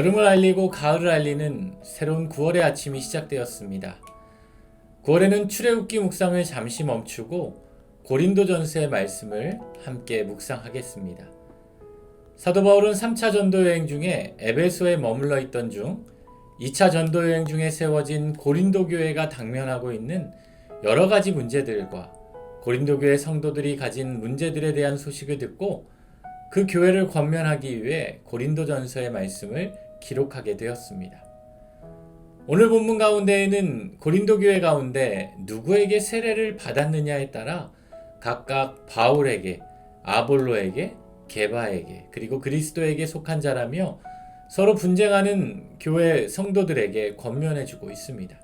여름을 알리고 가을을 알리는 새로운 9월의 아침이 시작되었습니다. 9월에는 출애굽기 묵상을 잠시 멈추고 고린도전서의 말씀을 함께 묵상하겠습니다. 사도 바울은 3차 전도 여행 중에 에베소에 머물러 있던 중 2차 전도 여행 중에 세워진 고린도 교회가 당면하고 있는 여러 가지 문제들과 고린도 교회 성도들이 가진 문제들에 대한 소식을 듣고 그 교회를 권면하기 위해 고린도전서의 말씀을 기록하게 되었습니다. 오늘 본문 가운데에는 고린도 교회 가운데 누구에게 세례를 받았느냐에 따라 각각 바울에게, 아볼로에게, 게바에게, 그리고 그리스도에게 속한 자라며 서로 분쟁하는 교회 성도들에게 권면해주고 있습니다.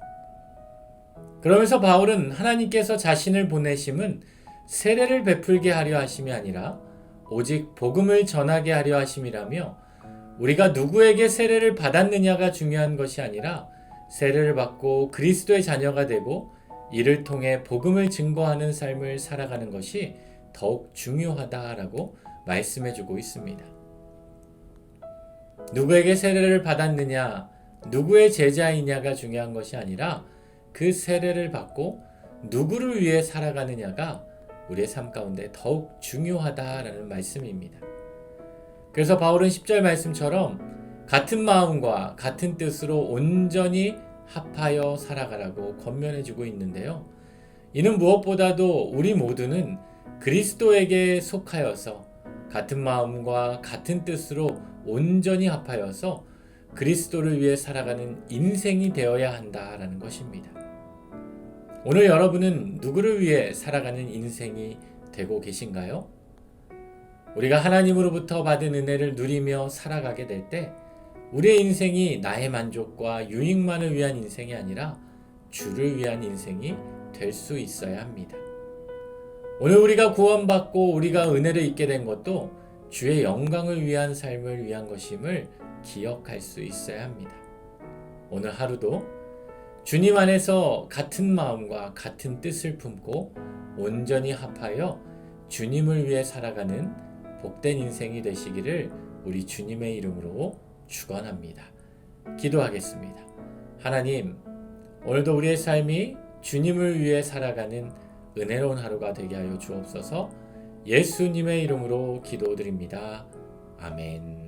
그러면서 바울은 하나님께서 자신을 보내심은 세례를 베풀게 하려 하심이 아니라 오직 복음을 전하게 하려 하심이라며 우리가 누구에게 세례를 받았느냐가 중요한 것이 아니라 세례를 받고 그리스도의 자녀가 되고 이를 통해 복음을 증거하는 삶을 살아가는 것이 더욱 중요하다라고 말씀해주고 있습니다. 누구에게 세례를 받았느냐, 누구의 제자이냐가 중요한 것이 아니라 그 세례를 받고 누구를 위해 살아가느냐가 우리의 삶 가운데 더욱 중요하다라는 말씀입니다. 그래서 바울은 10절 말씀처럼 같은 마음과 같은 뜻으로 온전히 합하여 살아가라고 권면해주고 있는데요. 이는 무엇보다도 우리 모두는 그리스도에게 속하여서 같은 마음과 같은 뜻으로 온전히 합하여서 그리스도를 위해 살아가는 인생이 되어야 한다라는 것입니다. 오늘 여러분은 누구를 위해 살아가는 인생이 되고 계신가요? 우리가 하나님으로부터 받은 은혜를 누리며 살아가게 될 때 우리의 인생이 나의 만족과 유익만을 위한 인생이 아니라 주를 위한 인생이 될 수 있어야 합니다. 오늘 우리가 구원받고 우리가 은혜를 입게 된 것도 주의 영광을 위한 삶을 위한 것임을 기억할 수 있어야 합니다. 오늘 하루도 주님 안에서 같은 마음과 같은 뜻을 품고 온전히 합하여 주님을 위해 살아가는 복된 인생이 되시기를 우리 주님의 이름으로 축원합니다. 기도하겠습니다. 하나님, 오늘도 우리의 삶이 주님을 위해 살아가는 은혜로운 하루가 되게 하여 주옵소서. 예수님의 이름으로 기도드립니다. 아멘.